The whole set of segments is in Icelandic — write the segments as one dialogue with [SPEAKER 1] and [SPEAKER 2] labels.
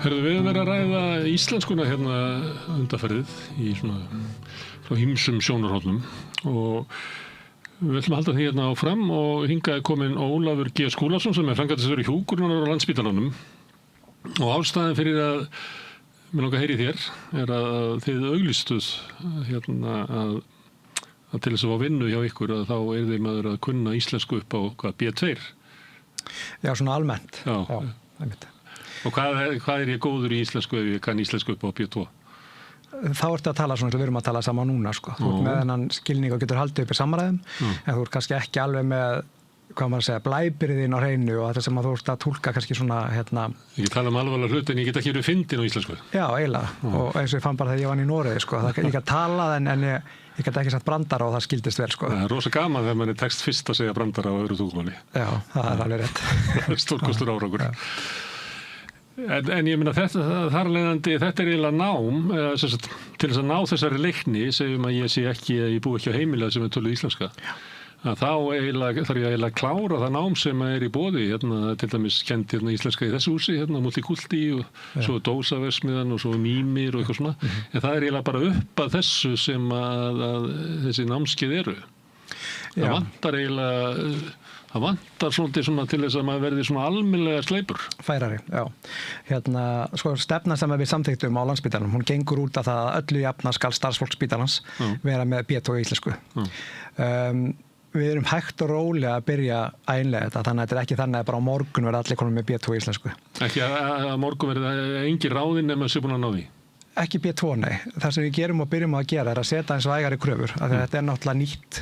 [SPEAKER 1] Herðu, við höfum verið að ræða íslenskuna hérna undanfarið í svona frá ýmsum sjónarhornum og við ætlum að halda því hérna áfram og hingað er kominn Ólafur G. Skúlason sem er framkvæmdastjóri hjúkrunar á Landspítalanum og ástæðan fyrir að mér langar að heyri þér er að þið auglýstuð hérna að til þess að fá vinnu hjá ykkur að þá yrði maður að kunna íslensku upp á B2.
[SPEAKER 2] Já, svona almennt.
[SPEAKER 1] Já, einmitt. Og hvað er ég góður í íslensku ef ég kann íslensku upp á B2?
[SPEAKER 2] Þá ertu að tala svona eins og við erum að tala saman núna, sko. Þú ert með þennan skilning og getur haldið upp í samræðum, en þú ert kannski ekki alveg með, hvað maður að segja, blæbyrðin á hreinu og þetta sem að þú ert að túlka kannski svona, hérna...
[SPEAKER 1] Ég tala alvarlega hlut en ég get ekki verið fyndin á íslensku.
[SPEAKER 2] Já, eiginlega. Og eins og ég fann bara þegar ég var í Noregi, sko. Ég get talað en ég get ekki sagt brandara og það skildist vel, sko.
[SPEAKER 1] Það er rosa gaman þegar mann er tekst fyrst að segja brandara á öðru tungumáli.
[SPEAKER 2] Já, það er alveg rétt.
[SPEAKER 1] Það er stórkostur árangur. En ég meina þar leiðandi, þetta er eiginlega nám, til þess að ná þessari leikni, segjum að ég búi ekki á heimilið sem er töluð íslenska. Að þá þarf ég að klára það nám sem er í boði, hérna, til dæmis kennt hérna, íslenska í þessu húsi, hérna, multikulti og svo dósaversmiðan og svo mýmir og eitthvað svona. En það er eiginlega bara upp að þessu sem að þessi námskeið eru. Það vantar svona til þess að maður verði svona almennilega sleipur.
[SPEAKER 2] Færari, já. Hérna, sko, stefna sem við samþykktum á Landspítalanum, hún gengur út af það að öllu jafna skal starfsfólk spítalans vera með B2 í íslensku. Við erum hægt og rólega að byrja að innlega þetta, þannig að þetta er ekki þannig að bara á morgun verða allir konum með B2 í íslensku.
[SPEAKER 1] Ekki að morgun verða engin ráðinn ef maður sé búin að ná því?
[SPEAKER 2] Ekki B2, nei. Það sem við gerum og byrjum að gera er að setja eins vægari kröfur, af því þetta er náttúrulega nýtt.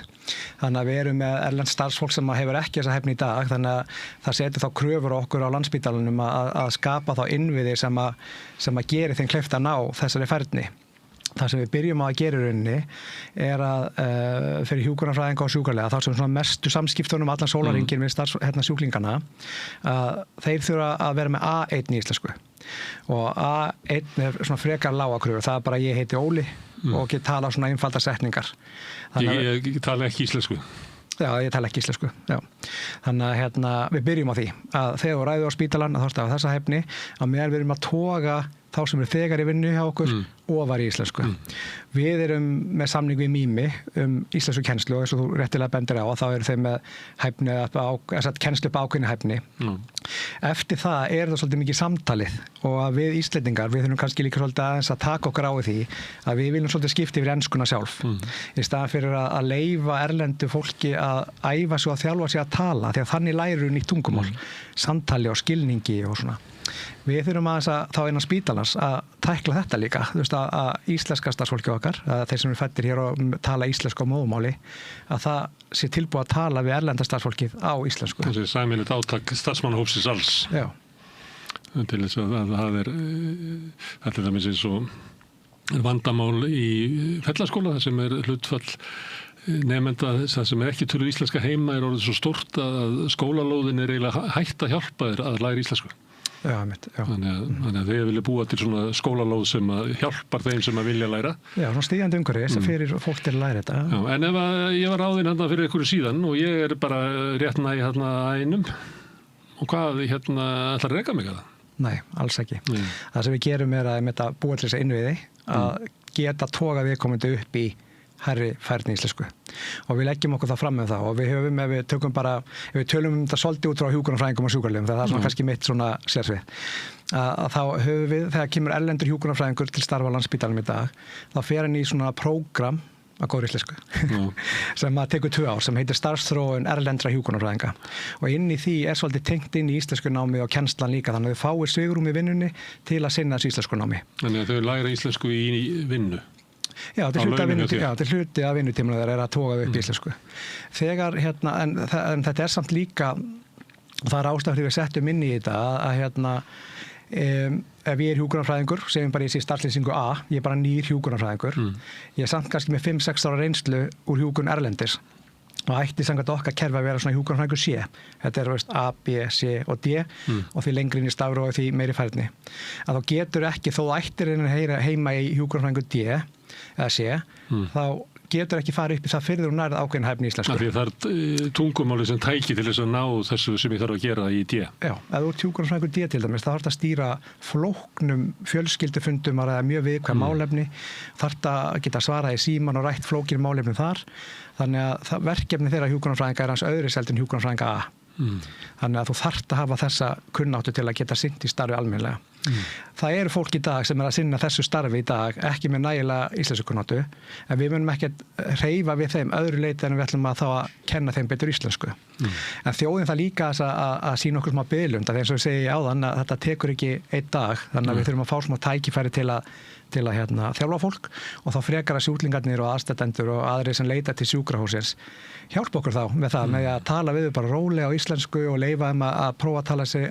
[SPEAKER 2] Þannig að við erum með erlend starfsfólk sem hefur ekki þessa hæfni í dag, þannig að það setur þá kröfur okkur á Landspítalanum að skapa þá innviði sem að geri þeim kleift að ná þessari færni. Það sem við byrjum að gera í rauninni er að fyrir hjúkrunarfræðinga og sjúkralega, þá sem svona mestu samskiptunum allan sólarhringinn við sjúklingana, þeir þurfa að vera með A1 í íslensku. Og A1 er svona frekar lága kröfur, það er bara ég heiti Óli og get tala svona einfalda setningar.
[SPEAKER 1] Ég tala ekki íslensku.
[SPEAKER 2] Já, ég tala ekki íslensku, já. Þannig að við byrjum á því að þegar við ræðum á spítalan að þá stafa þessa hæfni að meðal við erum að toga þá sem eru þegar í vinnu hjá okkur ofar í íslensku. Við erum með samning við Mými íslensku kennslu og eins og þú réttilega bendir á að þá eru þeim með hæfni kennslu upp ákveðni hæfni. Eftir það er það svolítið mikið samtalið og að við Íslendingar, við þurfum kannski líka svolítið aðeins að taka okkur á því að við viljum svolítið skipta yfir enskuna sjálf. Í staðan fyrir að leyfa erlendu fólki að æfa sig og að þjálfa sig að tala því að þannig lærir nýtt tungumál, samtali og skilningi og svona. Við þurfum aðeins að þá innan spítalans að tækla þetta líka, þú veist að íslenska starfsfólki okkar, að þeir sem eru fæddir hér og tala íslensku á móðumáli, að það sé tilbúið að tala við erlenda starfsfólkið á íslensku.
[SPEAKER 1] Þessi sameiginlegt átak starfsmannahópsins alls.
[SPEAKER 2] Já.
[SPEAKER 1] Til þess að það er það með eins og vandamál í fellaskóla, það sem er hlutfall nemenda, það sem er ekki töluð íslenska heima er orðið svo stórt að skólalóðin er eiginlega hætt að hjálpa þér að læra íslensku.
[SPEAKER 2] Já, mitt, já.
[SPEAKER 1] Þannig að þið vilja búa til svona skólalóð sem hjálpar þeim sem að vilja læra.
[SPEAKER 2] Já, svona stígandi umhverfi sem fyrir fólk til að læra þetta.
[SPEAKER 1] Já, en ef ég var ráðinn hérna fyrir einhverju síðan og ég er bara rétt næ hérna einum og hvað ætlar að reka mig að það?
[SPEAKER 2] Nei, alls ekki. Það sem við gerum er að búa til þess að innviði að geta toga viðkomandi upp í hærri færni íslensku og við leggjum okkur það fram með það og við höfum, ef við tölum þetta svolítið út frá hjúkrunarfræðingum og sjúkralegum, það er svona kannski mitt svona sérsvið, að þá höfum við, þegar kemur erlendur hjúkrunarfræðingur til starfa á Landspítalanum í dag, þá fer hann í svona prógram að góðri íslensku sem að tekur 2 ár, sem heitir starfsþróun erlendra hjúkrunarfræðinga og inn í því er svolítið tengt inn í íslensku námi og kennslan líka, þannig að þau fáir svigrúm í vinnunni til að sinna þessu íslensku námi. Þannig
[SPEAKER 1] að þau læra íslensku í vinnu?
[SPEAKER 2] Já, til hluti af vinnutímanu þeir að toga upp íslensku. Þegar, en þetta er samt líka, og það er ástæðan fyrir við settum inn í þetta, ef ég er hjúkrunarfræðingur, segjum bara ég sé starfslýsingu A, ég er bara nýr hjúkrunarfræðingur, ég er samt kannski með 5-6 ára reynslu úr hjúkrun erlendis og ætti samkvæmt okkar kerfi að vera svona hjúkrunarfræðingur C. Þetta er A, B, C og D og því lengri inn í stafrófi því meiri færni. Að þá getur ekki, þó ættir heima í hjúkrunarfræðingur D eða C, þá getur ekki farið upp í það fyrir þú nærið ákveðin hæfni íslensku.
[SPEAKER 1] Því það tungumáli sem tæki til þess að ná þessu sem ég þarf að gera í D.
[SPEAKER 2] Já, ef þú ert hjúkrunarfræðingur D til dæmis, þá þarf að stýra flóknum fjölskyldufundum að ræða mjög viðkvæm málefni, þarf að geta svarað í síman og rætt flókin málefni þar. Þannig að verkefni þeirra hjúkrunarfræðinga hans öðru en hjúkrunarfræðinga A. Þannig að þú þarft að hafa þessa kunnáttu til að geta sinnt í starfi almennilega. Það eru fólk í dag sem að sinna þessu starfi í dag ekki með nægilega íslensku kunnáttu, en við munum ekki hreyfa við þeim öðru leyti en við ætlum að þá að kenna þeim betur íslensku. En þjóðin það líka að sína okkur smá biðlund, að eins og ég segi áðan að þetta tekur ekki einn dag, þannig að við þurfum að fá smá tækifæri til að þjálfa fólk og þá frekar að sjúklingarnir og aðstandendur og aðrir sem leita til sjúkrahússins hjálpa okkur þá með það, með að tala við bara rólega á íslensku og leyfa þeim að prófa að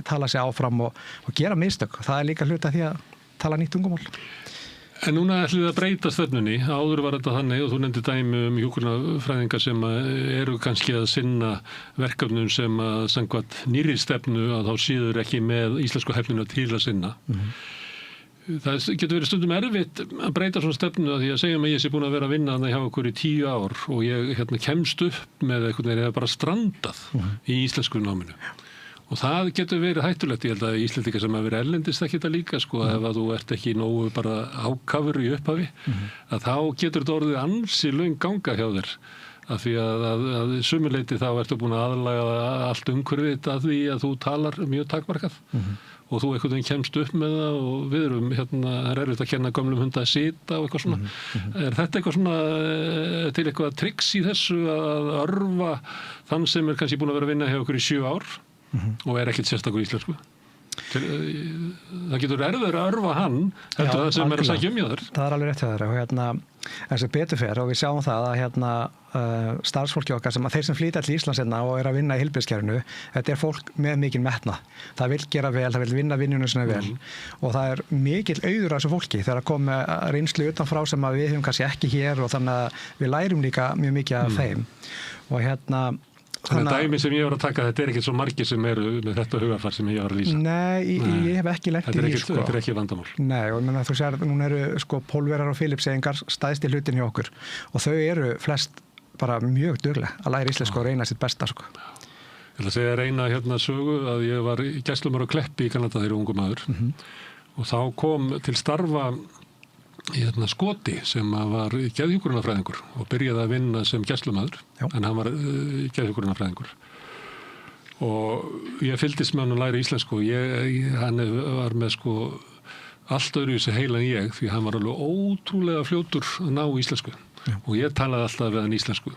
[SPEAKER 2] tala sig áfram og gera mistök. Það er líka hluti af því að tala nýtt tungumál.
[SPEAKER 1] En núna ætlum við að breyta stefnunni. Áður var þetta þannig og þú nefndir dæmi hjúkrunarfræðingar sem eru kannski að sinna verkefnum sem að samkvæmt nýrri stefnu að þá síður ekki með íslensku hæfnina til að sinna. Það getur verið stundum erfitt að breyta svona stefnu að því að segjum að ég sé búin að vera að vinna hjá okkur í 10 ár og ég kemst upp með einhvern veginn eða bara strandað í íslensku náminu. Og það getur verið hættulegt. Ég held að Íslendingar sem hafa verið erlendist ekki þetta líka, sko, ef að þú ert ekki nógu bara ákafur í upphafi, að þá getur þetta orðið ansi löng ganga hjá þér. Af því að sumuleyti þá ertu búin að aðlaga allt umhverfið að því að þú talar mjög takmarkað. Og þú einhvern veginn kemst upp með það og við erum það er erfitt að kenna gömlum hunda að sita og eitthvað svona. Er þetta eitthvað svona til eitthvað triks í þessu að örva þann sem er kannski búin að vera að vinna hjá okkur í 7 ár og er ekkert sérstakur íslensku? Það getur erfiður að örva hann heldur það sem er að sækja hjá þér.
[SPEAKER 2] Það er alveg rétt hjá þér og eins og betur fer og við sjáum það að starfsfólki okkar þeir sem flytja til Íslands og er að vinna í heilbrigðiskerfinu, þetta er fólk með mikinn metnað. Það vil gera vel, það vil vinna vinnuna sinna vel og það er mikill auður af þessu fólki þegar að koma reynslu utanfrá sem að við höfum kannski ekki hér og þannig að við lærum líka mjög mikið af þeim og
[SPEAKER 1] Þannig að dæmi sem ég var að taka, þetta er ekki svo margir sem eru með þetta hugarfar sem ég var að lýsa.
[SPEAKER 2] Nei, ég hef ekki lent í því, sko.
[SPEAKER 1] Þetta er ekki vandamál.
[SPEAKER 2] Nei, og þú sér, núna eru Pólverjar og Filippseyingar stæðst í hlutin hjá okkur og þau eru flest bara mjög dugleg að læra íslensku og reyna sitt besta, sko.
[SPEAKER 1] Ég ætla að segja reyna sögu að ég var gæslumar á Kleppi í Kanada þegar ungur maður og þá kom til starfa í Skoti sem var geðhjúkrunarfræðingur og byrjaði að vinna sem gæslumaður, en hann var geðhjúkrunarfræðingur. Og ég fylgdist með hann að læra íslensku og hann var með allt öðruvísi heila en ég því hann var alveg ótrúlega fljótur að ná íslensku. Og ég talaði alltaf við hann íslensku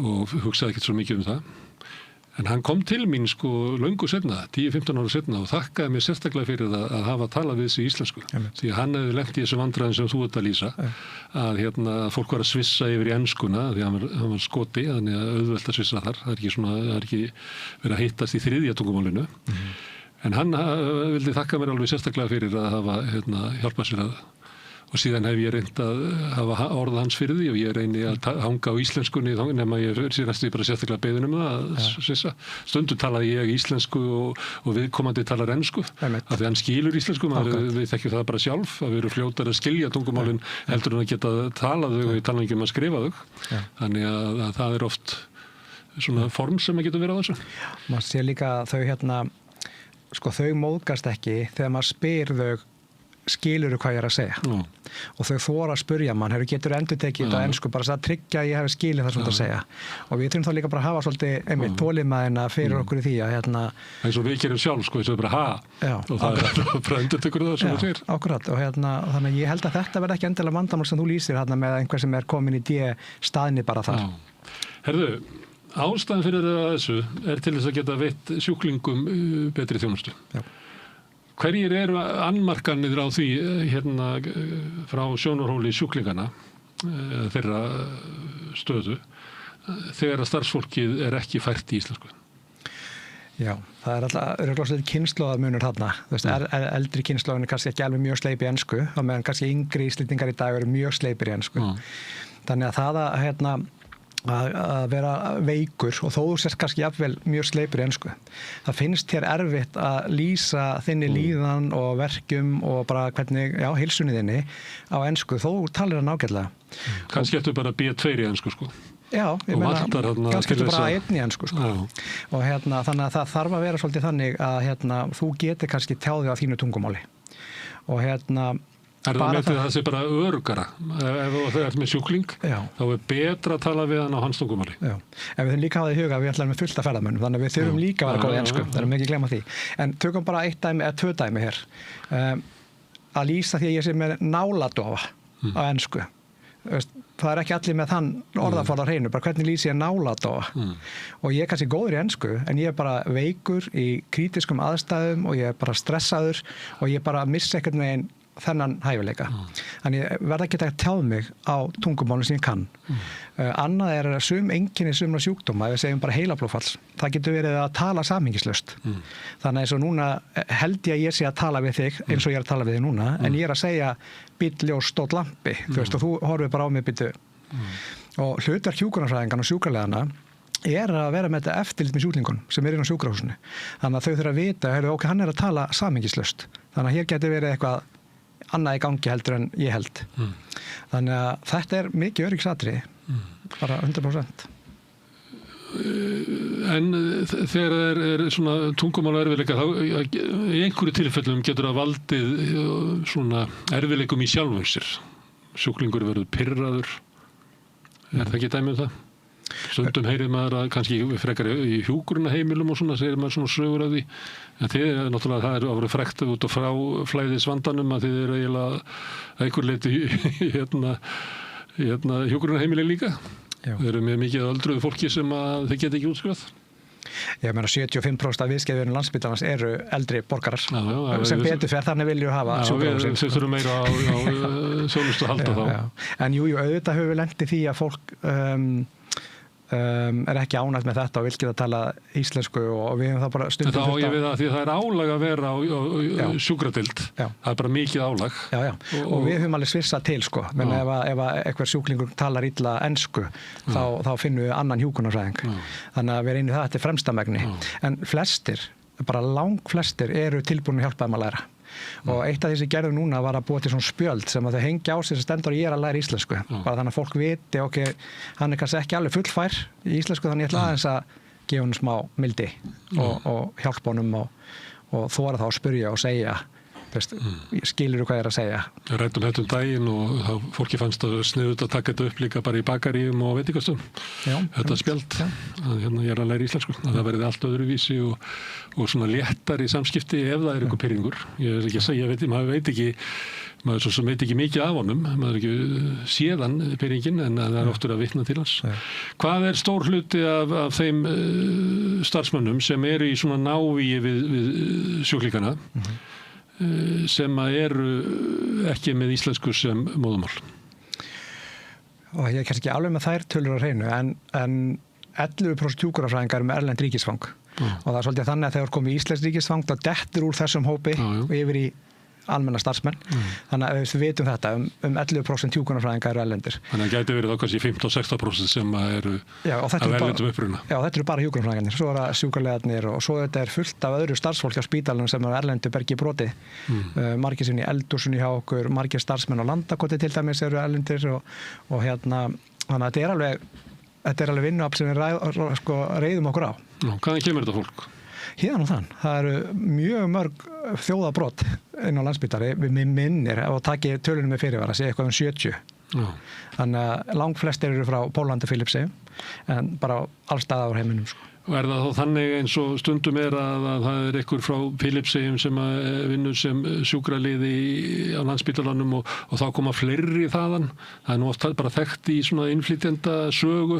[SPEAKER 1] og hugsaði ekkert svo mikið um það. En hann kom til mín löngu seinna, 10-15 ára seinna og þakkaði mér sérstaklega fyrir það að hafa talað við sig íslensku. Því hann hefði lent í þessu vandræðum sem þú ert að lýsa, að fólk var að svissa yfir í enskuna, því hann var Skoti, þannig að auðvelt að svissa þar. Það er ekki verið að hittast í 3. tungumálinu. En hann vildi þakka mér alveg sérstaklega fyrir að hafa hjálpað sér að og síðan hef ég reynt að hafa orða hans fyrir því og ég reyni að hanga á íslenskunni nema ég sé næstu bara sérstaklega beðin um það að svissa. Stundum talaði ég íslensku og viðkomandi talar ensku af því hann skilur íslensku, við þekkjum það bara sjálf að við erum fljótar að skilja tungumálin heldur en að geta talað þau og ég tala ekki um að skrifa þau. Þannig að það er oft svona form sem að geta verið á þessu.
[SPEAKER 2] Maður sé líka þau þau móðgast ekki þegar maður spyr þau skilur hvað ég er að segja og þau þora að spurja mann, getur endurtekið þetta ensku bara að tryggja að ég hef skilið það sem þetta að segja og við þurfum þá líka bara að hafa svolítið þolinmæðina fyrir okkur í því að
[SPEAKER 1] eins og við gerum sjálf, þess að bara og það er bara endurtekur það sem þú segir.
[SPEAKER 2] Akkurat, og þannig að ég held að þetta verði ekki endilega vandamál sem þú lýsir með einhver sem er komin í D-staðni bara þar.
[SPEAKER 1] Herðu, ástæðan fyrir þessu er til þess að geta veitt sjúklingum betri þjónustu. Hverjir eru annmarkanir á því frá sjónarhóli sjúklingana þeirra stöðu þegar að starfsfólkið er ekki fært í íslensku?
[SPEAKER 2] Já, það er alltaf kynslóðamunur þarna. Eldri kynslóðin er kannski ekki alveg mjög sleip í ensku og meðan kannski yngri íslendingar í dag eru mjög sleipir í ensku. Þannig að það að að vera veikur og þó þú sérst kannski jafnvel mjög sleipur í ensku. Það finnst þér erfitt að lýsa þinni líðan og verkjum og bara hvernig, heilsunni þinni á ensku, þó talir það nákvæmlega.
[SPEAKER 1] Kannski ertu bara B2 í ensku, sko.
[SPEAKER 2] Já, ég meina, kannski ertu bara A1 í ensku, sko. Og þannig að það þarf að vera svolítið þannig að þú getur kannski tjáðið á þínu tungumáli. Og
[SPEAKER 1] Er það metið að það sé bara örugara? Ef þú ert með sjúkling, þá er betra að tala við hann á hans tungumáli. Já,
[SPEAKER 2] en við þurfum líka að hafa í huga að við ætlum með fullt af ferðamönnum, þannig að við þurfum líka að vera góð í ensku, það erum ekki glemma því. En tökum bara 1 dæmi eða 2 dæmi hér. Að lýsa því að ég sé með náladofa á ensku. Það er ekki allir með þann orðaforða á hreinu, bara hvernig lýsi ég náladofa. Og ég er kannski góður í ensku, en ég er bara veikur í krítiskum aðstæðum og ég er bara stressaður og ég bara missa einhvern veginn þennan hæfileika. Þannig ég verð ekki að tjáð mig á tungumálum sem ég kann. Annað er sum einkenni sumra sjúkdóma, ef við segjum bara heilablóðfalls. Það getur verið að tala samhengislaust. Þannig eins og núna held ég að ég sé að tala við þig eins og ég er að tala við þig núna, en ég er að segja bíll, ljós, stóll, lampi. Þú veist, og þú horfir bara á mig býtu. Og hlutverk hjúkrunarfræðinganna og sjúkraliðanna er að vera með þetta eftirlit með sjúklingun sem er inn á sjúkrahúsinu. Þannig að þau þurfa að vita, ok, hann er að tala samhengislaust. Þannig að hér getur verið eitthvað annað í gangi heldur en ég held. Þannig að þetta er mikið öryggisatriði, bara 100%.
[SPEAKER 1] En þegar það er svona tungumála erfiðleika, þá í einhverju tilfellum getur það valdið svona erfiðleikum í sjálfum sér. Sjúklingur verður pirraður. Er það ekki dæmi um það? Stundum heyrir maður að kannski frekar í hjúkrunarheimilum og svona segir maður svona sögur af því. En þið er náttúrulega, það er að vera frekt út og frá flæðisvandanum að þið eru eiginlega að einhver leyti hjúkrunarheimili líka. Þið eru með mikið öldruðu fólki sem að þið geta ekki útskrifað.
[SPEAKER 2] Ég meina 75% af viðskeiðurinn Landspítalans eru eldri borgarar sem betur fer, þannig vilju hafa sjúkrahúsin.
[SPEAKER 1] Þau þurfum meira á þjónustu að halda þá.
[SPEAKER 2] En jú, auðvitað höfum við lent í því að fólk er ekki ánægt með þetta og vil geta tala íslensku og við hefum það bara stundum
[SPEAKER 1] þetta á ég við það því að það er álag að vera á sjúkradild. Það er bara mikið álag.
[SPEAKER 2] Og við höfum alveg svissað til, sko. Men ef einhver sjúklingur talar illa ensku, þá finnum við annan hjúkrunarfræðing. Þannig að við erum inn í það eftir fremstamegni. En flestir, bara langflestir, eru tilbúin að hjálpa þeim að læra. Og eitt af því sem gerðum núna var að búa til svona spjöld sem að þau hengja á sig sem stendur og ég er að læra íslensku. Bara þannig að fólk viti, ok, hann er kannski ekki alveg fullfær í íslensku, þannig ég ætla aðeins að gefa honum smá mildi og hjálpa honum og þora þá að spyrja og segja, skilur þú hvað ég er að segja.
[SPEAKER 1] Við ræddum þetta daginn og fólki fannst að sniðut að taka þetta upp líka bara í bakaríum og veitingastöðum. Þetta spjald, að ég er að læra íslensku. Að það verði allt öðruvísi og svona léttar í samskipti ef það er einhver pirringur. Ég er ekki að segja, maður veit ekki mikið af honum, maður ekki séðan pirringin en það er oftur að vitna til hans. Hvað er stór hluti af þeim starfsmönnum sem eru í svona návíi við sjúklingana sem eru ekki með íslensku sem móðumál?
[SPEAKER 2] Og ég er kannski ekki alveg með þær tölur á hreinu en 11% hjúkrunarfræðingar með erlend ríkisfang og það er svolítið þannig að þegar komið íslensk ríkisfang þá dettur úr þessum hópi og yfir í almenna starfsmenn. Þannig að við vitum þetta 11% hjúkrunarfræðingar eru erlendir. Þannig
[SPEAKER 1] að það gæti verið þá kannski 15-16% sem eru af erlendum uppruna.
[SPEAKER 2] Já, þetta eru bara hjúkrunarfræðingarnir. Svo er það sjúkraliðarnir og svo þetta er fullt af öðru starfsfólki á spítalanum sem eru erlendu bergi broti. Margir sinni í eldhúsinu hjá okkur, margir starfsmenn á Landakoti til dæmis eru erlendir og þannig að þetta er alveg vinnuafl sem við reiðum okkur á.
[SPEAKER 1] Hvaðan kemur þetta fólk?
[SPEAKER 2] Hérna og þann. Það eru mjög mörg þjóðabrot inn á Landspítali við minnir og taki tölunum með fyrirvara, sé eitthvað 70. Þannig að langflestir eru frá Pólandi og Filippseyjum en bara allstaðar á heiminum.
[SPEAKER 1] Og er það þá þannig eins og stundum er að það er einhver frá Filippseyjum sem vinnur sem sjúkraliði á Landspítalanum og þá koma fleiri þaðan. Það er nú oft bara þekkt í svona innflytjenda sögu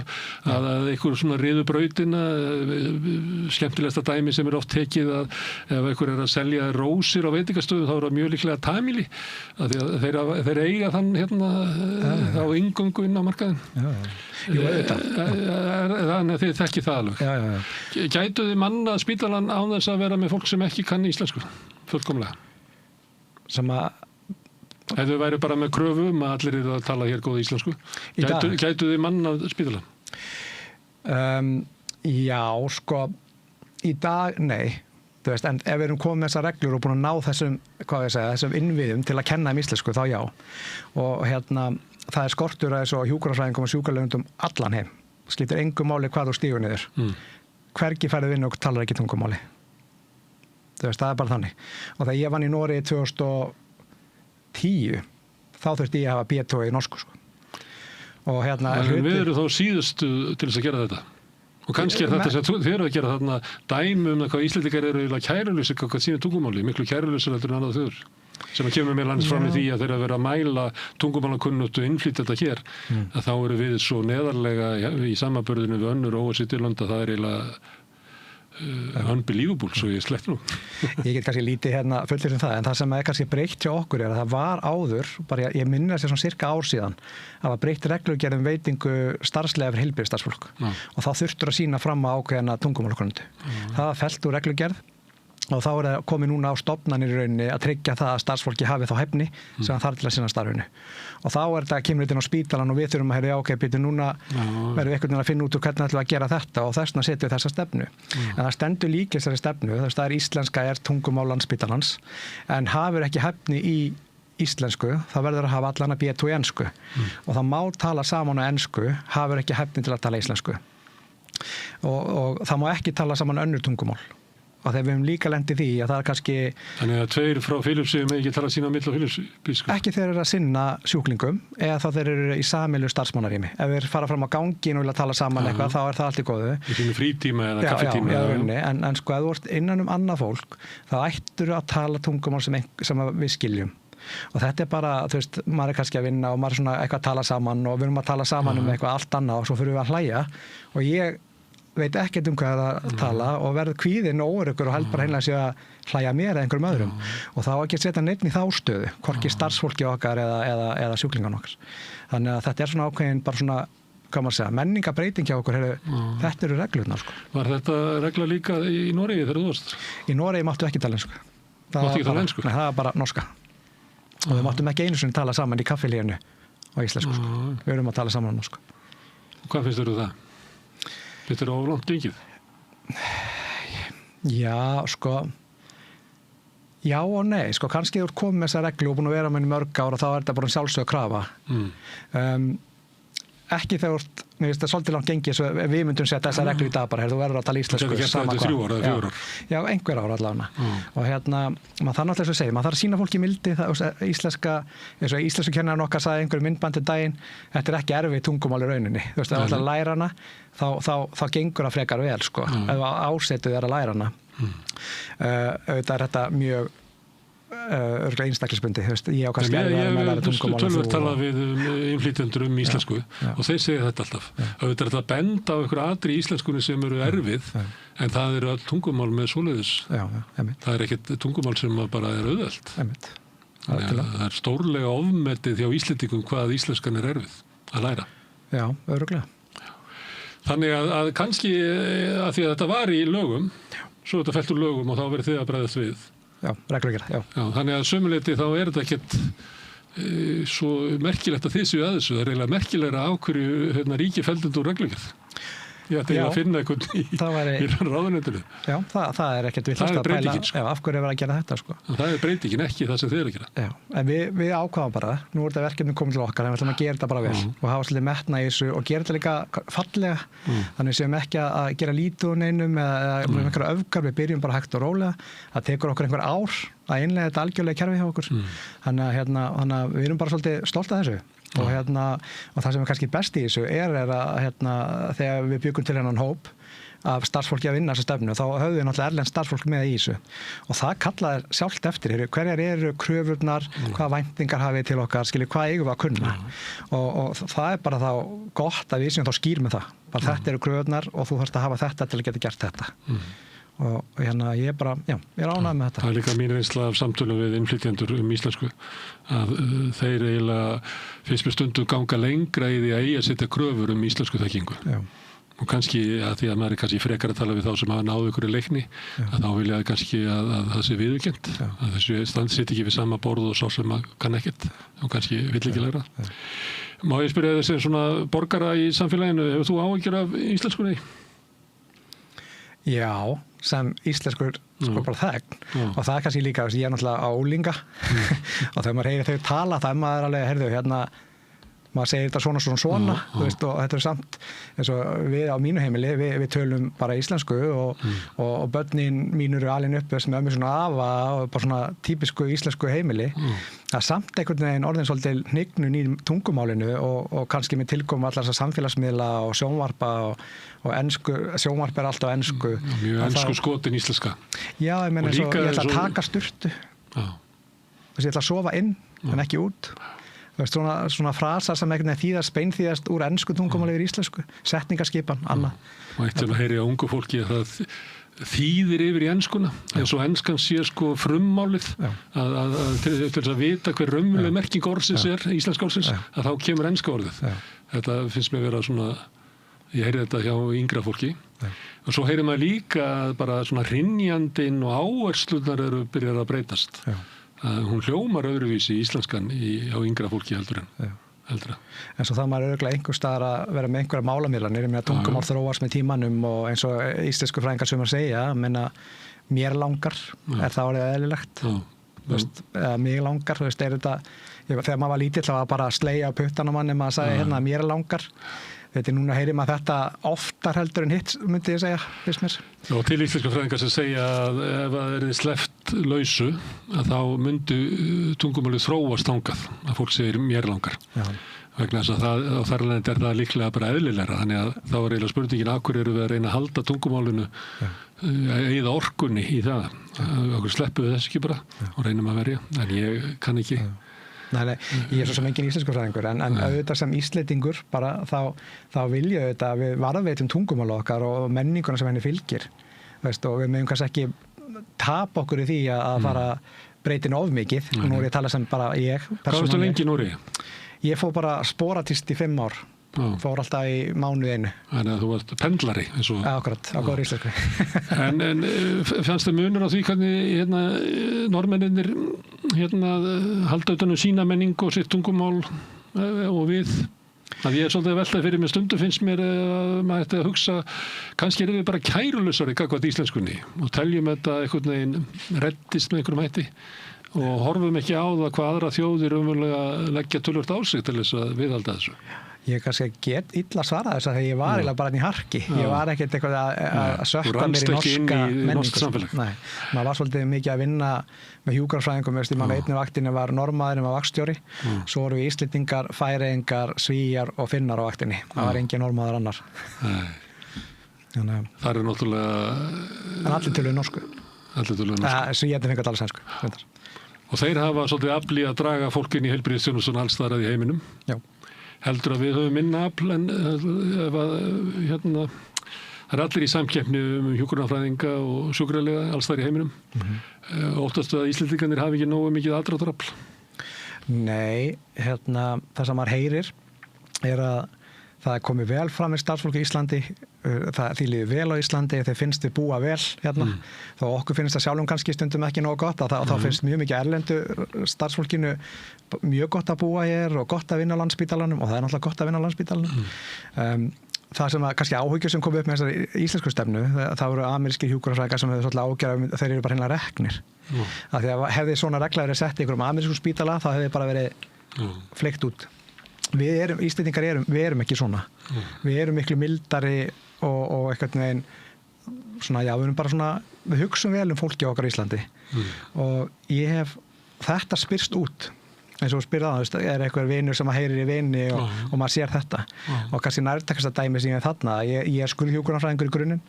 [SPEAKER 1] að einhver svona riðu brautina, skemmtilegsta dæmi sem er oft tekið að ef einhver er að selja rósir á veitingastöðum þá er það mjög líklega Tamili að þeir eiga þann á inngöngu inn á markaðin. Þannig að þið þekkið það alveg. Gætu þið manna spítalan án þess að vera með fólk sem ekki kann íslensku fullkomlega? Ef þau væri bara með kröfu að allir eru að tala hér góð íslensku, gætu þið manna spítalan?
[SPEAKER 2] Já, sko, í dag, nei. Þú veist, en ef við erum komið með þessar reglur og búin að ná þessum innviðum til að kenna íslensku, þá já. Og það er skortur að þessu hjúkrunarfræðingum og sjúkraliðum allan heim. Skiptir engu máli hvað þú stígur niður. Hvergi færðu vinnu og talar ekki tungumáli. Þú veist, það er bara þannig. Og þegar ég vann í Noregi 2010, þá þurfti ég að hafa B2 í norsku, sko. Og
[SPEAKER 1] við erum þá síðustu til þess að gera þetta. Og kannski er þetta sem þið eru að gera þarna dæmi hvað Íslendingar eru eiginlega kærulausir hvað sínu tungumáli, miklu kærulausir heldur en annað þjóður. Sem kemur meðal annars fram í því að þeir að vera að mæla tungumálakunnáttu og innflytja þetta hér, að þá eru við svo neðarlega í samanburðinu við önnur OECD-lönd að það er eiginlega unbelievable, svo ég slett nú.
[SPEAKER 2] Ég get kannski lítið fullir það, en það sem er kannski breytt hjá okkur er að það var áður, bara ég minni að sé svona cirka ár síðan, að var breytt reglugerð veitingu starfslega fyrir heilbrigðisstarfsfólk og þá þurftur að sýna fram á ákveðna tungumálakunnáttu. Það var fellt úr reglugerð og þá er það komið núna á stofnanir í rauninni að tryggja það að starfsfólki hafi þá hæfni sem það þarf til að sinna starfinu. Og þá er þetta kemur inn á spítalan og við þurfum að býta núna verðum við einhvern veginn að finna út úr hvernig ætlum við að gera þetta og þess vegna setjum við þessa stefnu. En það stendur líka þessari stefnu, það er íslenska tungumál Landspítalans, en hafur ekki hæfni í íslensku, það verður að hafa allan að B2 í ensku. Og það má tala saman á ensku, hafur ekki hæfni til að tala íslensku. Og það má ekki tala saman önnur tungumál. Og þegar við höfum líka lent í því að það er kannski... Þannig
[SPEAKER 1] að tveir frá Filippseyjum ekki tala sína á milli á Filippseyjum?
[SPEAKER 2] Ekki þeir eru að sinna sjúklingum eða þá þeir eru í sameiginlegu starfsmannarými. Ef þeir fara fram á gangin og vilja tala saman eitthvað, þá er það allt í góðu.
[SPEAKER 1] Í sínu frítíma eða kaffitíma?
[SPEAKER 2] Já, en sko, ef þú ert innan annað fólk, þá ættur að tala tungumál sem við skiljum. Og þetta er bara, þú veist, maður er kannski að vinna og maður er svona eitthvað að tala saman og við erum að tala saman eitthvað allt annað og svo fyrir við að hlæja og ég veit ekkert hvað það tala og verður kvíðinn og óöruggur og held bara heimlega sig að hlæja mér eða einhverjum öðrum og þá ekki að setja neitt í þá stöðu, hvorki starfsfólki okkar eða sjúklingan okkar. Þannig að þetta er svona ákveðin bara svona, hvað maður segja, menningabreiting hjá okkur, þetta eru reglurnar, sko.
[SPEAKER 1] Var þetta regla líka í Noregi þegar þú varst?
[SPEAKER 2] Í Noregi máttu ekki tala ensku.
[SPEAKER 1] Máttu ekki tala ensku?
[SPEAKER 2] Nei, það var bara norska. Og við máttum ekki einu sinni tala saman í kaffilíðinu á íslensku, sko. Við erum að tala saman á norsku.
[SPEAKER 1] Hvað finnst þér það? Þetta er oflangt gengið?
[SPEAKER 2] Já, sko, já og nei, sko, kannski þú ert komið með þessa reglu og búin að vera með mörg ár og þá er þetta bara sjálfsögð krafa. Ekki þegar mér finnst það svolítið langt gengið svo við myndum setja þessa reglu í dag bara, þú verður að tala íslensku
[SPEAKER 1] sama hvað. 3 ár eða 4 ár?
[SPEAKER 2] Já, einhver ár allavega. Og maður þarf náttúrulega að segja, maður þarf að sýna fólki mildi, íslensku kennarinn okkar sagði einhverju myndbandi daginn, þetta er ekki erfið tungumál í rauninni. Þú veist, ef þú ætlar að læra hana, þá gengur það frekar vel, sko, ef þú ásetuð að læra hana. Auðvitað er þetta mjög örgulega einstaklisbundi, ég á kannski að læra tungumál.
[SPEAKER 1] Tölvöld talað við innflytjendur íslensku og þeir segja þetta alltaf. Auðvitað er þetta að benda á einhverju atriði í íslenskunni sem eru erfið, en það eru öll tungumál með svoleiðis. Það er ekkert tungumál sem bara er auðvelt. Það er stórlega ofmetið hjá Íslendingum hvað íslenskan er erfið að læra.
[SPEAKER 2] Já, örgulega.
[SPEAKER 1] Þannig að kannski að því að þetta var í lögum, svo þetta fellt úr lögum og þá verið þið að bregðast við.
[SPEAKER 2] Já, reglugerð, já.
[SPEAKER 1] Þannig að sömuleyti þá er þetta ekkert svo merkilegt að þið séu að þessu. Það er eiginlega merkilegra á hverju ríki felldund úr reglugerð. Ég ætti að finna einhvern í ráðuneytinu.
[SPEAKER 2] Já, það er ekkert við hlust að pæla af hverju verið að gera þetta, sko.
[SPEAKER 1] Það er breytingin, ekki það sem þið eru að gera.
[SPEAKER 2] Já, en við ákváðum bara, nú er þetta verkefni komið til okkar, en við ætlum að gera þetta bara vel og hafa svolítið metna í þessu og gera þetta líka fallega, þannig séum ekki að gera lítið úr neinum eða einhverja öfgar, við byrjum bara hægt og rólega, það tekur okkur einhver ár að innleiða þetta algjörlega kerfi hjá okkur. Þannig að við erum bara svolítið stolt af þessu. Og það sem er kannski best í þessu er að þegar við byggum til hennan hóp af starfsfólki að vinna þessa stefnu, þá höfum við náttúrulega erlend starfsfólk með í þessu og það kallaði sjálft eftir hverjar eru kröfurnar, hvaða væntingar hafið til okkar, hvað eigum við að kunna og það er bara þá gott að við séum þá skýr með það, bara þetta eru kröfurnar og þú þarfst að hafa þetta til að geta gert þetta. Og ég er bara, ég er ánægð með þetta.
[SPEAKER 1] Það er líka mín reynsla af samtölum við innflytjendur íslensku að þeir eiginlega finnst mér stundum ganga lengra í því að eigi að setja kröfur íslensku þekkingu. Og kannski að því að maður er kannski frekar að tala við þá sem hafa náðu ykkur í leikni að þá vilja kannski að það sé viðurkennt að þessu stand sitt ekki við sama borð og sá sem kann ekkert og kannski vill ekki læra. Má ég spyrja þess svona borgara í samfélaginu, hefur þú áhyggjur af íslenskunni?
[SPEAKER 2] Já, sem íslenskur sko bara þegn og það er kannski líka, ég er náttúrulega á ólinga og þegar maður heyrir þau tala það er maður alveg, heyrðu, hérna maður segir þetta svona þú veist, og þetta er samt eins og við á mínu heimili við tölum bara íslensku og börnin mín eru alin upp með ömmu svona afa og bara svona típisku íslensku heimili það er samt einhvern veginn orðin svolítið hnignun í tungumálinu og kannski með tilkomu allar þessar samfélagsmiðla og sjónvarpa og ensku, sjónvarp er alltaf ensku
[SPEAKER 1] mjög ensku skotin íslenska
[SPEAKER 2] já, ég meina ég ætla að taka sturtu ég ætla að sofa inn en ekki út svona frasar sem þýðast, beinþýðast úr ensku tungumáli yfir íslensku, setningaskipan, annað.
[SPEAKER 1] Og eitt til að heyri á ungu fólki að það þýðir yfir í enskuna, eins og enskan sé sko frummálið, til þess að vita hver raunveruleg merking orðsins er, íslenska orðsins, að þá kemur enska orðið. Þetta finnst mér vera svona, ég heyri þetta hjá yngra fólki. Og svo heyri maður líka að bara svona hrynjandinn og áherslunar eru byrjar að breytast. Hún hljómar öðruvísi í íslenskan á yngra fólki heldur en eldra. En
[SPEAKER 2] svo það maður örugglega einhver staðar að vera með einhverja málamiðlanir, ég meina tungumál þróast með tímanum og eins og íslensku fræðingar sem að segja, meina mér langar, er það orðið eðlilegt? Eða mig langar, er þetta, þegar maður var lítill það var bara að slegja á puttan á manni, maður sagði hérna mér langar. Þetta núna heyrir maður þetta oftar heldur en hitt, myndi ég segja, finnst mér.
[SPEAKER 1] Og til íslenska fræðingar sem segja að ef það er sleppt lausu, að þá myndu tungumálið þróast þangað, að fólk segir mér langar. Já. Vegna þess að það, á þarlegend er það líklega bara eðlilegra, þannig að þá er eiginlega spurningin af hverju eru við að reyna að halda tungumálinu, eyða orkunni í það. Okkur sleppum við þess ekki bara og reynum að verja, en ég kann ekki.
[SPEAKER 2] Nei, ég er svo sem engin íslensku fræðingur en auðvitað sem íslendingur bara þá vil ég auðvitað að við varðveitum tungumál okkar og menninguna sem henni fylgir og við mögum kannski ekki tapa okkur í því að fara breytin of mikið og nú er ég að tala sem bara ég
[SPEAKER 1] Hvað varstu lengi í Noregi?
[SPEAKER 2] Ég fór bara sporatist í 5 ár fór alltaf í mánuði einu
[SPEAKER 1] Þannig að þú varst pendlari
[SPEAKER 2] Akkurat, á góður íslensku
[SPEAKER 1] En fannst þið munur á því hvernig norðmennirnir halda utan sína menningu og sitt tungumál og við að ég er svolítið að velta fyrir mér stundu finnst mér að maður ætti að hugsa kannski er við bara kærulusari gagnvart íslenskunni og teljum þetta einhvern veginn reddist með einhverjum hætti og horfum ekki á það hvað aðra þjóðir umverulega leggja tölvört á sig til þess að viðhalda þessu.
[SPEAKER 2] Ég kannski get illa svara þess að þegar ég var eiginlega bara í harki. Ég var ekkert eitthvað að sökka mér í norska menningu. Nei, maður var svolítið mikið að vinna með hjúkrafræðingum. Maður einnig vaktinni var normaðurinn var vaktstjóri. Svo voru við Íslendingar, Færeyingar, Svíjar og Finnar á vaktinni. Það var engin normaður annar.
[SPEAKER 1] Það er náttúrulega...
[SPEAKER 2] En allir töluðu norsku.
[SPEAKER 1] Allir töluðu norsku.
[SPEAKER 2] Svíjarnir fengu að tala sænsku.
[SPEAKER 1] Og þeir hafa svolítið afli að draga fólk inn í heilbrigðisþjónustu alls staðar í heiminum. Já. Heldur að við höfum minna afl en ef að það er allir í samkeppni hjúkrunarfræðinga og sjúkralega alls þar í heiminum. Óttastu að Íslendingarnir hafi ekki nógu mikið aðdráttarafl?
[SPEAKER 2] Nei, það sem maður heyrir er að það er komið vel fram í starfsfólki í Íslandi, því líður vel á Íslandi, þeir finnst við búa vel þó okkur finnst það sjálfum kannski stundum ekki nógu gott, þá finnst mjög mikið erlendu starfsfólkinu mjög gott að búa hér og gott að vinna á Landspítalanum og það er náttúrulega gott að vinna á Landspítalanum. Það sem kannski áhyggjur sem kom upp með þessari íslensku stefnu, það voru amerískir hjúkrunarfræðingar sem hefur svolítið ágjörð þeir eru bara hreinlega reknir. Af því að hefði svona regla verið sett í einhverjum amerískum spítala þá hefði bara verið fleygt út. Íslendingar erum ekki svona. Við erum miklu mildari og eitthvað neginn svona, já, við hugsum vel fólki okkar í Íslandi og ég hef þetta spyrst út eins og spyrða það, er eitthvað vinur sem heyrir í vini og maður sér þetta og kannski nærtækasta dæmi sem ég þarna ég er skurðhjúkrunarfræðingur í grunninn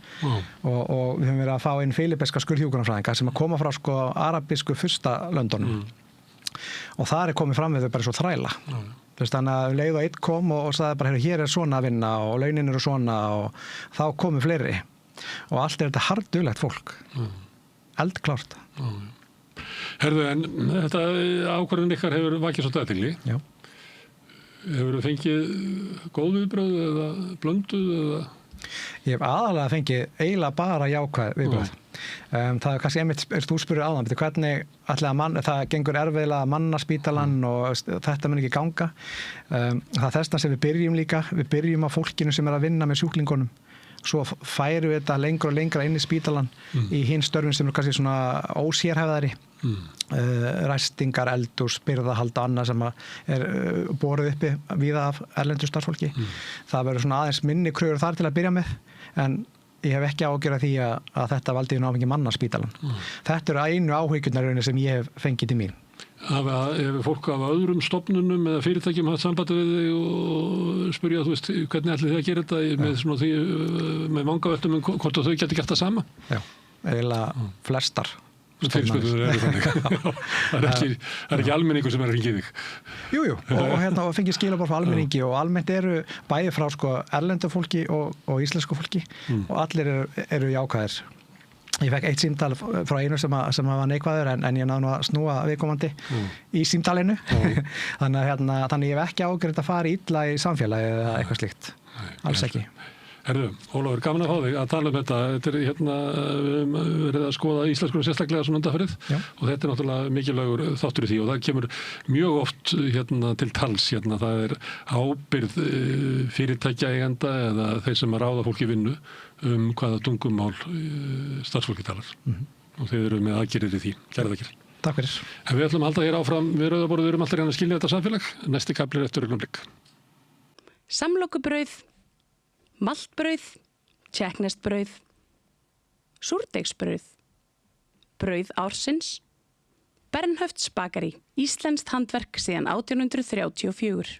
[SPEAKER 2] og við höfum verið að fá inn filipiska skurðhjúkrunarfræðinga sem að koma frá arabísku fursta-löndunum og þar er komið fram við þau bara svo þræla þannig að leið og einn kom og sagði bara hér er svona að vinna og launin eru svona og þá komu fleiri og allt er þetta harðdulegt fólk eldklárt
[SPEAKER 1] Herðu, en þetta ákvörðun ykkar hefur vakið svo athygli. Já. Hefur þið fengið góð viðbrögð eða blönduð eða?
[SPEAKER 2] Ég hef aðalega fengið eiginlega bara jákvæð viðbrögð. Það er kannski einmitt, þú spurðir áðan, hvernig það gengur erfiðlega að manna spítalann og þetta mun ekki ganga. Það er þess sem við byrjum á fólkinu sem er að vinna með sjúklingunum. Svo færum við þetta lengra og lengra inn í spítalann í hinn störfin sem eru kannski svona ósérhæfðari. Ræstingar, eldhús, birgðahald og annað sem er borið uppi víða af erlendu starfsfólki. Það verður svona aðeins minni kröfur þar til að byrja með, en ég hef ekki ágjörð af því að þetta valdi náfengi manna spítalann. Þetta eru einu áhyggjurnar sem ég hef fengið til mín.
[SPEAKER 1] Ef fólk af öðrum stofnunum eða fyrirtækjum haft sambandi við þig og spyrja, þú veist, hvernig ætlið þið að gera þetta með vangaveltum hvort þau geti gert það sama? Já,
[SPEAKER 2] eiginlega flestar.
[SPEAKER 1] Fyrirspurnir eru þannig. Það er ekki almenningur sem er að hringja í þig. Jú,
[SPEAKER 2] og fengið skilaboð frá almenningi og almennt eru bæði frá erlendu fólki og íslensku fólki og allir eru jákvæðir. Ég fekk eitt símtal frá einu sem var neikvæður en ég náði að snúa viðkomandi í símtalinu. Þannig ég hef ekki ágjörð að fara illa í samfélagi eða eitthvað slíkt. Alls ekki.
[SPEAKER 1] Herðu, Ólafur, gaman að fá þig að tala þetta. Þetta við höfum verið að skoða íslenskunum sérstaklega svona undanfarið og þetta er náttúrulega mikilvægur þáttur í því og það kemur mjög oft til tals. Það er ábyrgð fyrirtækjaeigenda eða þeir sem að ráða fólki vinnu hvaða tungumál starfsfólki talar. Og þeir eru með aðgerðir í því. Kærar þakkir.
[SPEAKER 2] Takk fyrir.
[SPEAKER 1] En við ætlum að halda hér áfram við Rauða borðið, við erum alltaf að skilja þetta samfélag. Næsti kafli eftir augnablik.
[SPEAKER 3] Samlokubrauð, maltbrauð, tékkneskt-brauð, súrdeigsbrauð, brauð ársins, Bernhöfts bakari, íslenskt handverk síðan 1834.